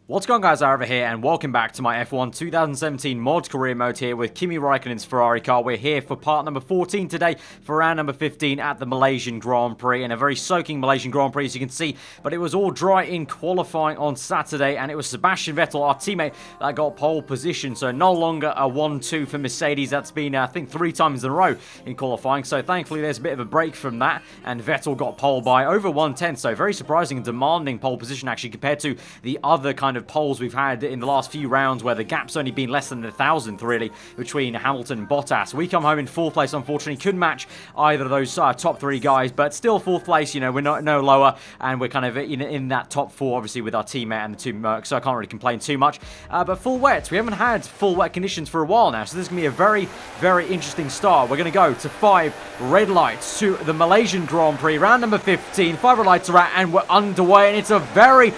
What's going on, guys? Aarava here, and welcome back to my F1 2017 mod career mode here with Kimi Raikkonen's Ferrari car. We're here for part number 14 today for round number 15 at the Malaysian Grand Prix, and a very soaking Malaysian Grand Prix, as you can see, but it was all dry in qualifying on Saturday, and it was Sebastian Vettel, our teammate, that got pole position, so no longer a 1-2 for Mercedes. That's been, I think, 3 times in a row in qualifying, so thankfully there's a bit of a break from that, and Vettel got pole by over 1/10, so very surprising and demanding pole position, actually, compared to the other kind of poles we've had in the last few rounds where the gap's only been less than 1,000th really between Hamilton and Bottas. We come home in 4th place, unfortunately. Couldn't match either of those top 3 guys, but still 4th place. You know, we're not no lower, and we're kind of in that top 4 obviously with our teammate and the 2 Mercs, so I can't really complain too much. But full wet, we haven't had full wet conditions for a while now, so this is going to be a very, very interesting start. We're going to go to 5 red lights to the Malaysian Grand Prix, round number 15. 5 red lights are out, and we're underway, and it's a very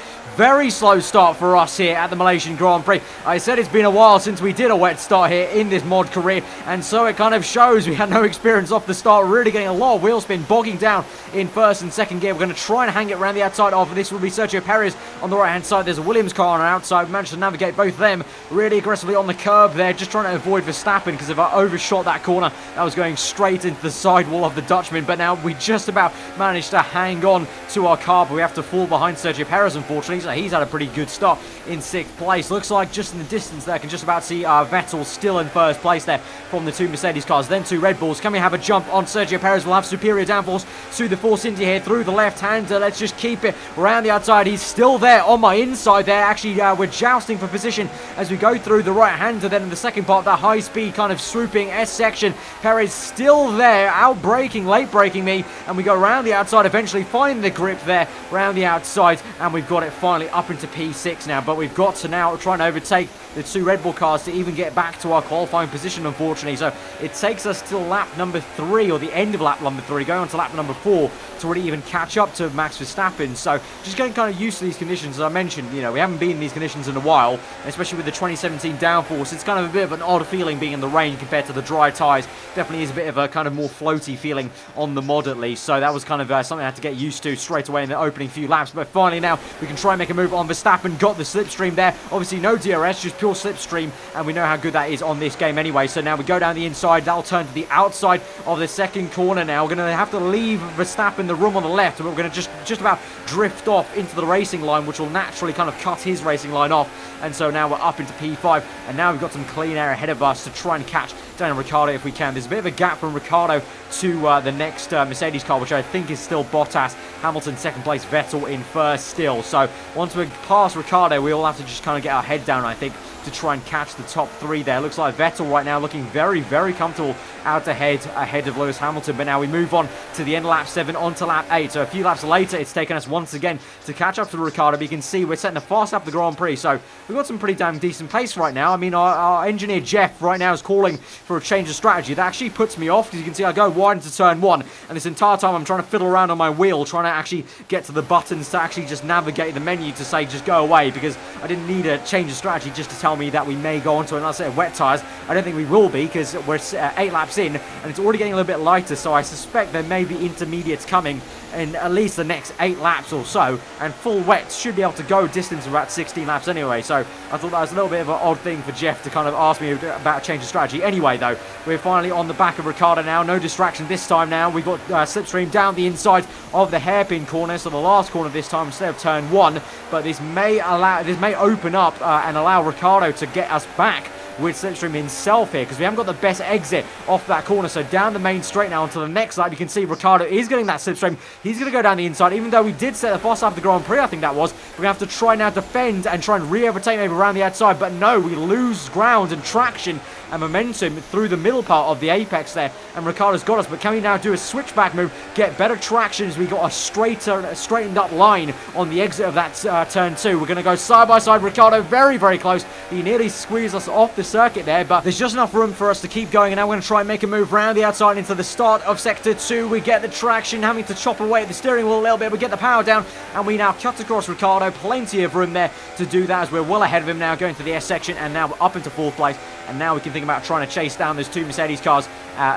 slow start for us here at the Malaysian Grand Prix. I said it's been a while since we did a wet start here in this mod career, and so it kind of shows. We had no experience off the start, really getting a lot of wheel spin, bogging down in 1st and 2nd gear. We're going to try and hang it around the outside of this. Will be Sergio Perez on the right-hand side. There's a Williams car on the outside. We managed to navigate both of them really aggressively on the curb there, just trying to avoid Verstappen, because if I overshot that corner, that was going straight into the sidewall of the Dutchman. But now we just about managed to hang on to our car, but we have to fall behind Sergio Perez, unfortunately. So he's had a pretty good start in 6th place. Looks like just in the distance there, I can just about see Vettel still in 1st place there from the 2 Mercedes cars. Then 2 Red Bulls. Can we have a jump on Sergio Perez? We'll have superior downforce to the Force India here through the left-hander. Let's just keep it around the outside. He's still there on my inside there. Actually, we're jousting for position as we go through the right-hander. Then in the second part, that high-speed kind of swooping S-section. Perez still there, out-braking, late-braking me, and we go around the outside, eventually find the grip there around the outside, and we've got it finally up into P6 now. But we've got to now try and overtake the 2 Red Bull cars to even get back to our qualifying position, unfortunately. So it takes us till lap number 3, or the end of lap number 3, going on to lap number 4 to really even catch up to Max Verstappen. So just getting kind of used to these conditions. As I mentioned, you know, we haven't been in these conditions in a while, especially with the 2017 downforce. It's kind of a bit of an odd feeling being in the rain compared to the dry tyres. Definitely is a bit of a kind of more floaty feeling on the mod, at least. So that was kind of something I had to get used to straight away in the opening few laps. But finally now we can try and make a move on Verstappen. Got the slipstream there. Obviously no DRS, just pure slipstream, and we know how good that is on this game anyway. So now we go down the inside. That'll turn to the outside of the second corner now. We're going to have to leave Verstappen the room on the left, but we're going to just about drift off into the racing line, which will naturally kind of cut his racing line off. And so now we're up into P5, and now we've got some clean air ahead of us to try and catch down Ricciardo if we can. There's a bit of a gap from Ricciardo to the next Mercedes car, which I think is still Bottas. Hamilton 2nd place, Vettel in 1st still. So once we're past Ricciardo, we all have to just kind of get our head down, I think, to try and catch the top 3 there. Looks like Vettel right now looking very, very comfortable out ahead of Lewis Hamilton. But now we move on to the end of lap 7 onto lap 8. So a few laps later, it's taken us once again to catch up to Ricciardo. But you can see we're setting a fast up the Grand Prix. So we've got some pretty damn decent pace right now. I mean, our engineer Jeff right now is calling for a change of strategy. That actually puts me off, because you can see I go wide into turn 1, and this entire time I'm trying to fiddle around on my wheel, trying to actually get to the buttons to actually just navigate the menu to say just go away, because I didn't need a change of strategy just to tell me that we may go onto another set of wet tyres. I don't think we will be, because we're 8 laps in and it's already getting a little bit lighter, so I suspect there may be intermediates coming in at least the next 8 laps or so, and full wet should be able to go distance of about 16 laps anyway. So I thought that was a little bit of an odd thing for Jeff to kind of ask me about a change of strategy. Anyway though, we're finally on the back of Ricciardo now. No distraction this time now. We've got slipstream down the inside of the hairpin corner, so the last corner this time instead of turn 1. But this may open up and allow Ricciardo to get us back with slipstream himself here, because we haven't got the best exit off that corner. So down the main straight now onto the next lap, you can see Ricciardo is getting that slipstream. He's going to go down the inside, even though we did set the fast up the Grand Prix, I think that was. We're going to have to try now defend and try and re-overtake maybe around the outside, but no, we lose ground and traction and momentum through the middle part of the apex there, and Ricciardo's got us. But can we now do a switchback move, get better traction as we got a straightened up line on the exit of that turn 2. We're going to go side by side. Ricciardo very, very close. He nearly squeezed us off the circuit there, but there's just enough room for us to keep going, and now we're going to try and make a move around the outside into the start of sector 2. We get the traction, having to chop away at the steering wheel a little bit. We get the power down, and we now cut across Ricciardo. Plenty of room there to do that, as we're well ahead of him now, going to the S section, and now we're up into 4th place. And now we can think thinking about trying to chase down those two Mercedes cars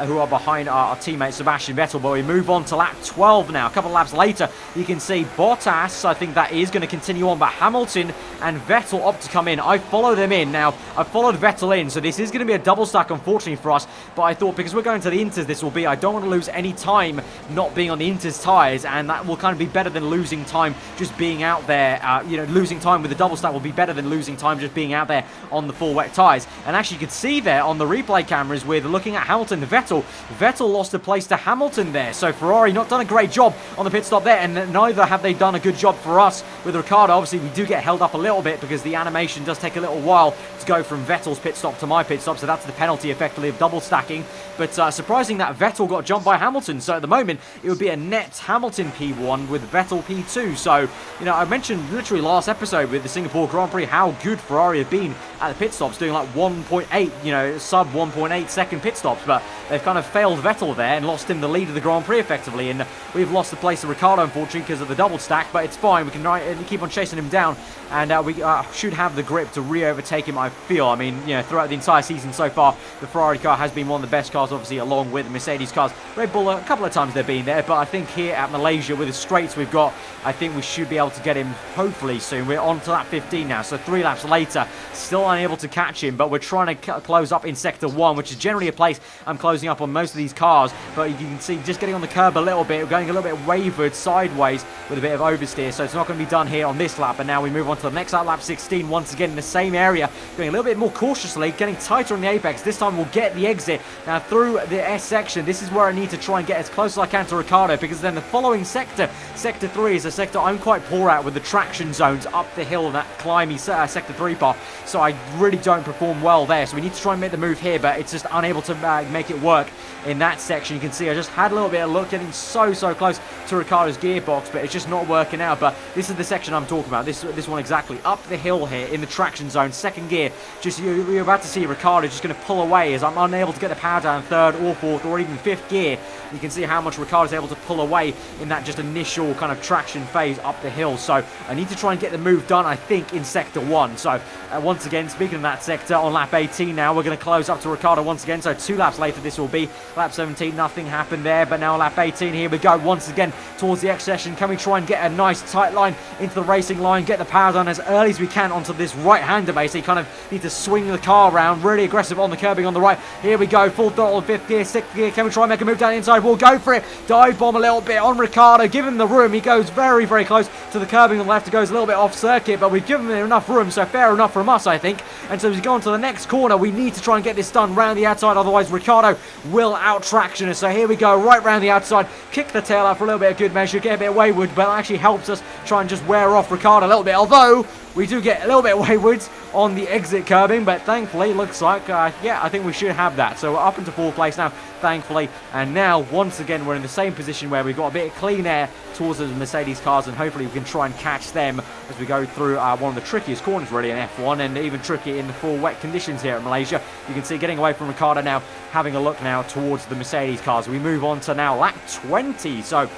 who are behind our teammate Sebastian Vettel. But we move on to lap 12 now. A couple of laps later, you can see Bottas, I think that is going to continue on, but Hamilton and Vettel opt to come in. I follow them in. Now, I followed Vettel in, so this is going to be a double stack, unfortunately, for us. But I thought, because we're going to the Inters, this will be, I don't want to lose any time not being on the Inters tyres, and that will kind of be better than losing time just being out there. Losing time with the double stack will be better than losing time just being out there on the full wet tyres. And actually, you can see there on the replay cameras with looking at Hamilton and Vettel, Vettel lost a place to Hamilton there. So Ferrari not done a great job on the pit stop there, and neither have they done a good job for us with Ricciardo. Obviously, we do get held up a little bit because the animation does take a little while to go from Vettel's pit stop to my pit stop, so that's the penalty effectively of double stacking. But surprising that Vettel got jumped by Hamilton, so at the moment it would be a net Hamilton P1 with Vettel P2. So, I mentioned literally last episode with the Singapore Grand Prix how good Ferrari have been at the pit stops, doing like 1.8, sub 1.8 second pit stops, but they've kind of failed Vettel there and lost him the lead of the Grand Prix effectively, and we've lost the place to Ricciardo, unfortunately, because of the double stack, but it's fine. We can keep on chasing him down, and we should have the grip to re-overtake him, I feel. I mean, throughout the entire season so far, the Ferrari car has been one of the best cars, obviously, along with the Mercedes cars. Red Bull, a couple of times they've been there, but I think here at Malaysia, with the straights we've got, I think we should be able to get him, hopefully, soon. We're on to lap 15 now, so 3 laps later, still unable to catch him, but we're trying to close up in Sector 1, which is generally a place I'm closing up on most of these cars, but you can see just getting on the curb a little bit, going a little bit wavered sideways with a bit of oversteer, so it's not going to be done here on this lap. And now we move on to the next lap, lap 16, once again in the same area, going a little bit more cautiously, getting tighter on the apex. This time we'll get the exit. Now through the S section, this is where I need to try and get as close as I can to Ricciardo, because then the following sector, Sector 3, is a sector I'm quite poor at with the traction zones up the hill, that climby Sector 3 part, so I really don't perform well there. So we need to try and make the move here, but it's just unable to make it work in that section. You can see I just had a little bit of luck getting so close to Ricciardo's gearbox, but it's just not working out. But this is the section I'm talking about, this one exactly, up the hill here in the traction zone, second gear. Just you're about to see Ricciardo just going to pull away as I'm unable to get the power down third or fourth or even fifth gear. You can see how much Ricciardo's able to pull away in that just initial kind of traction phase up the hill. So I need to try and get the move done, I think, in Sector 1. So once again, speaking of that sector, on lap 18 now, we're going to close up to Ricciardo once again. So 2 laps later, this will be lap 17. Nothing happened there, but now lap 18, here we go once again towards the X session. Can we try and get a nice tight line into the racing line, get the power down as early as we can onto this right-hander base? So you kind of need to swing the car around, really aggressive on the curbing on the right. Here we go, full throttle in 5th gear, 6th gear. Can we try and make a move down the inside? We'll go for it. Dive bomb a little bit on Ricciardo, give him the room. He goes very close to the curbing on the left. It goes a little bit off circuit, but we've given him enough room, so fair enough from us, I think. And so as we go on to the next corner, we need to try and get this done round the outside, otherwise Ricciardo will out-traction us. So here we go, right round the outside, kick the tail out for a little bit of good measure, get a bit wayward, but it actually helps us try and just wear off Ricciardo a little bit, although we do get a little bit wayward on the exit curbing, but thankfully, looks like, I think we should have that. So we're up into 4th place now, thankfully, and now, once again, we're in the same position where we've got a bit of clean air towards the Mercedes cars, and hopefully we can try and catch them as we go through one of the trickiest corners, really, in F1, and even tricky in the full wet conditions here at Malaysia. You can see getting away from Ricciardo now, having a look now towards the Mercedes cars. We move on to now lap 20, so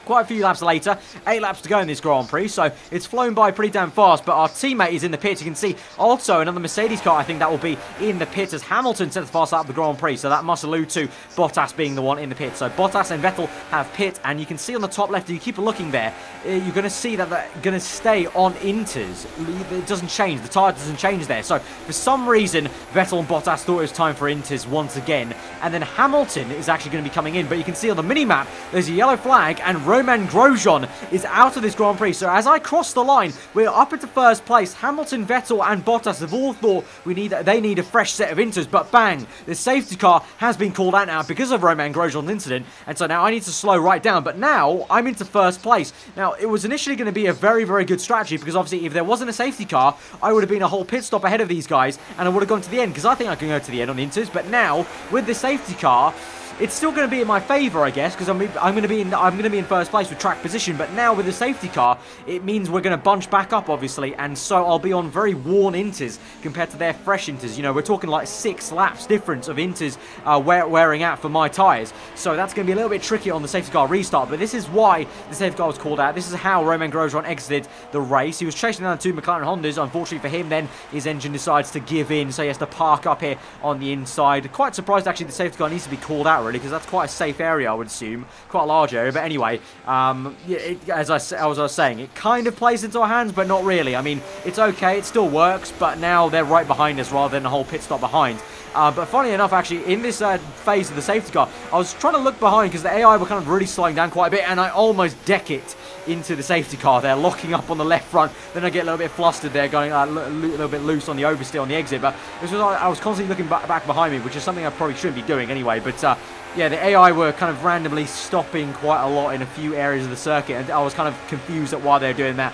quite a few laps later, 8 laps to go in this Grand Prix, so it's flown by pretty damn fast, but our teammate is in the pits. You can see also another Mercedes car, I think that will be in the pits as Hamilton sets the fast lap of the Grand Prix, so that must allude to Bottas being the one in the pit. So Bottas and Vettel have pit, and you can see on the top left, if you keep looking there, you're going to see that they're going to stay on Inters. It doesn't change, the tyre doesn't change there, so for some reason, Vettel and Bottas thought it was time for Inters once again, and then Hamilton is actually going to be coming in, but you can see on the mini-map, there's a yellow flag, and Roman Grosjean is out of this Grand Prix. So as I cross the line, we're up into 1st place. Hamilton, Vettel and Bottas have all thought they need a fresh set of Inters, but bang, the safety car has been called out now because of Roman Grosjean's incident, and so now I need to slow right down, but now I'm into 1st place. Now, it was initially going to be a very good strategy, because obviously if there wasn't a safety car, I would have been a whole pit stop ahead of these guys, and I would have gone to the end, because I think I can go to the end on Inters, but now, with the safety car, it's still going to be in my favour, I guess, because I'm going to be in first place with track position. But now with the safety car, it means we're going to bunch back up, obviously, and so I'll be on very worn inters compared to their fresh inters. You know, we're talking like 6 laps difference of inters wearing out for my tyres. So that's going to be a little bit tricky on the safety car restart. But this is why the safety car was called out. This is how Romain Grosjean exited the race. He was chasing down 2 McLaren Hondas. Unfortunately for him, then his engine decides to give in, so he has to park up here on the inside. Quite surprised, actually, the safety car needs to be called out, really, because that's quite a safe area, I would assume. Quite a large area. But anyway, as I was saying, it kind of plays into our hands, but not really. I mean, it's okay. It still works, but now they're right behind us rather than a whole pit stop behind. But funny enough, actually, in this phase of the safety car, I was trying to look behind because the AI were kind of really slowing down quite a bit, and I almost deck it into the safety car there, locking up on the left front. Then I get a little bit flustered there, going a little bit loose on the oversteer on the exit. But this was, I was constantly looking back behind me, which is something I probably shouldn't be doing anyway. But yeah, the AI were kind of randomly stopping quite a lot in a few areas of the circuit, and I was kind of confused at why they were doing that.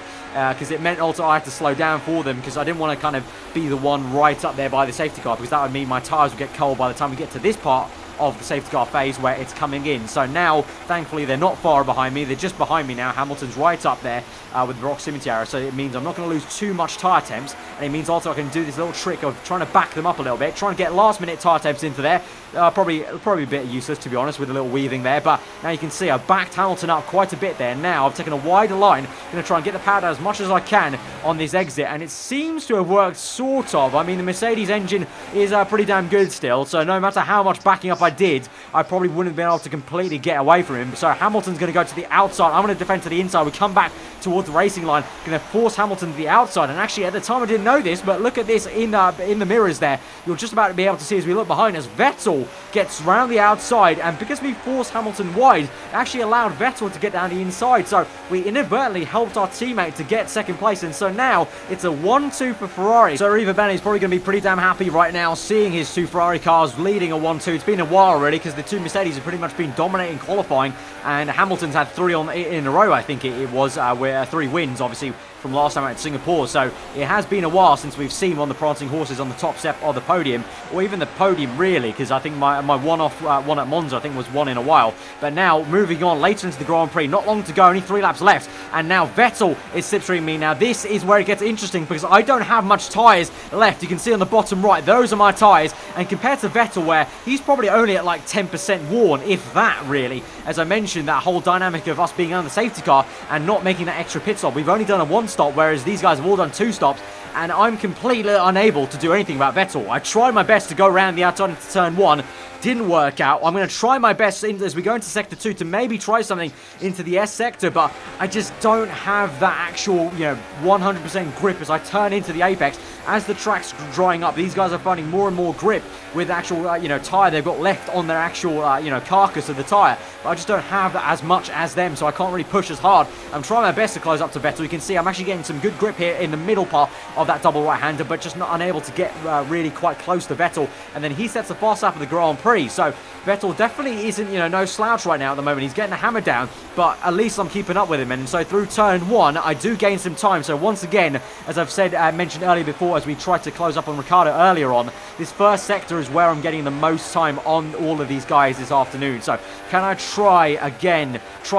Because it meant also I had to slow down for them, because I didn't want to kind of be the one right up there by the safety car, because that would mean my tyres would get cold by the time we get to this part of the safety car phase where it's coming in. So now, thankfully, they're not far behind me. They're just behind me now. Hamilton's right up there with the proximity arrow, so it means I'm not going to lose too much tyre temps, and it means also I can do this little trick of trying to back them up a little bit, trying to get last-minute tyre temps into there. Probably a bit useless, to be honest, with a little weaving there, but now you can see I backed Hamilton up quite a bit there. Now I've taken a wider line, going to try and get the power down as much as I can on this exit, and it seems to have worked, sort of. I mean, the Mercedes engine is pretty damn good still, so no matter how much backing up I did, I probably wouldn't have been able to completely get away from him. So Hamilton's going to go to the outside. I'm going to defend to the inside. We come back towards the racing line, going to force Hamilton to the outside, and actually at the time I didn't know this, but look at this in the mirrors there. You're just about to be able to see as we look behind us, Vettel gets round the outside, and because we forced Hamilton wide, it actually allowed Vettel to get down the inside, so we inadvertently helped our teammate to get second place, and so now it's a 1-2 for Ferrari. So Riva Bene is probably going to be pretty damn happy right now seeing his 2 Ferrari cars leading a 1-2. It's been a while already, because the 2 Mercedes have pretty much been dominating qualifying, and Hamilton's had 3 in a row, I think it was, where 3 wins, obviously, from last time out in Singapore. So it has been a while since we've seen one of the prancing horses on the top step of the podium, or even the podium really, because I think my one at Monza I think was one in a while. But now moving on later into the Grand Prix, not long to go, only 3 laps left, and now Vettel is slipstreaming me. Now this is where it gets interesting, because I don't have much tyres left. You can see on the bottom right, those are my tyres, and compared to Vettel, where he's probably only at like 10% worn, if that really. As I mentioned, that whole dynamic of us being on the safety car and not making that extra pit stop, we've only done a 1 stop, whereas these guys have all done 2 stops, and I'm completely unable to do anything about Vettel. I tried my best to go around the outside into turn 1, didn't work out. I'm going to try my best as we go into sector 2 to maybe try something into the S sector, but I just don't have that actual, 100% grip as I turn into the apex. As the track's drying up, these guys are finding more and more grip with actual, tyre they've got left on their actual, carcass of the tyre. But I just don't have that as much as them, so I can't really push as hard. I'm trying my best to close up to Vettel. You can see I'm actually getting some good grip here in the middle part of that double right-hander, but just not unable to get really quite close to Vettel. And then he sets the fast lap of the Grand Prix. So Vettel definitely isn't, no slouch right now at the moment. He's getting the hammer down, but at least I'm keeping up with him. And so through turn 1, I do gain some time. So once again, as I've said, mentioned earlier before, as we tried to close up on Ricciardo earlier on, this first sector is where I'm getting the most time on all of these guys this afternoon. So can I try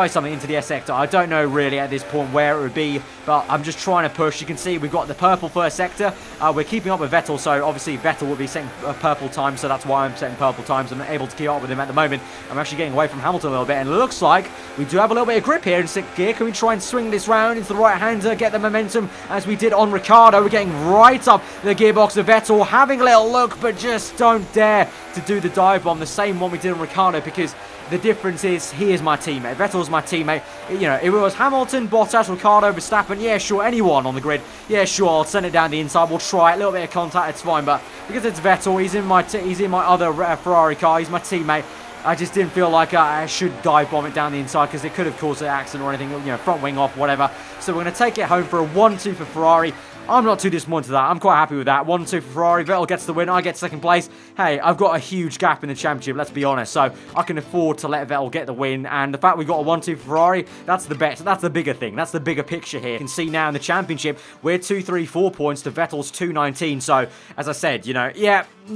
something into the S sector? I don't know really at this point where it would be, but I'm just trying to push. You can see we've got the purple first sector. We're keeping up with Vettel, so obviously Vettel will be setting purple time, so that's why I'm setting purple times. I'm not able to keep up with him at the moment. I'm actually getting away from Hamilton a little bit, and it looks like we do have a little bit of grip here in 6th gear. Can we try and swing this round into the right-hander, get the momentum as we did on Ricciardo? We're getting right up the gearbox of Vettel, having a little look, but just don't dare to do the dive bomb, the same one we did on Ricciardo, because the difference is he is my teammate. Vettel's my teammate. If it was Hamilton, Bottas, Ricciardo, Verstappen, yeah, sure, anyone on the grid, yeah, sure, I'll send it down the inside. We'll try it. A little bit of contact, it's fine. But because it's Vettel, he's in my other Ferrari car. He's my teammate. I just didn't feel like I should dive bomb it down the inside, because it could have caused an accident or anything, front wing off, whatever. So we're going to take it home for a 1-2 for Ferrari. I'm not too disappointed with that. I'm quite happy with that. 1-2 for Ferrari. Vettel gets the win. I get second place. Hey, I've got a huge gap in the championship, let's be honest. So I can afford to let Vettel get the win. And the fact we got a 1-2 for Ferrari, that's the best. That's the bigger thing. That's the bigger picture here. You can see now in the championship, we're 234 points to Vettel's 219. So, as I said, you know, yeah, a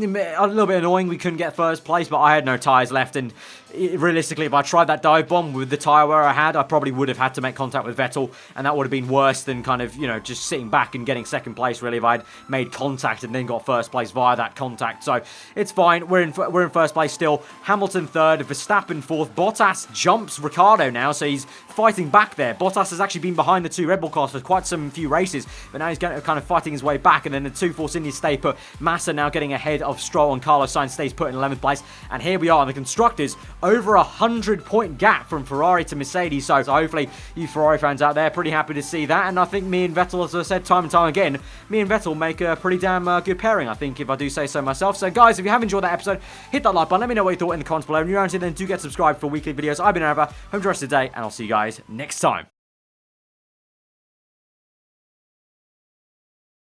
little bit annoying we couldn't get first place, but I had no tyres left, and realistically, if I tried that dive bomb with the tyre where I had, I probably would have had to make contact with Vettel, and that would have been worse than kind of, you know, just sitting back and getting second place, really, if I'd made contact and then got first place via that contact. So it's fine. We're in first place still. Hamilton third, Verstappen fourth. Bottas jumps Ricciardo now, so he's fighting back there. Bottas has actually been behind the two Red Bull cars for quite some few races, but now he's kind of fighting his way back, and then the two Force Indians stay put. Massa now getting ahead of Stroll, and Carlos Sainz stays put in 11th place. And here we are in the Constructors, over 100-point gap from Ferrari to Mercedes. So hopefully you Ferrari fans out there pretty happy to see that. And I think me and Vettel, as I said time and time again, me and Vettel make a pretty damn good pairing, I think, if I do say so myself. So guys, if you have enjoyed that episode, hit that like button. Let me know what you thought in the comments below. And if you're around here, then do get subscribed for weekly videos. I've been aarava. Hope you enjoy the rest of the day, and I'll see you guys next time.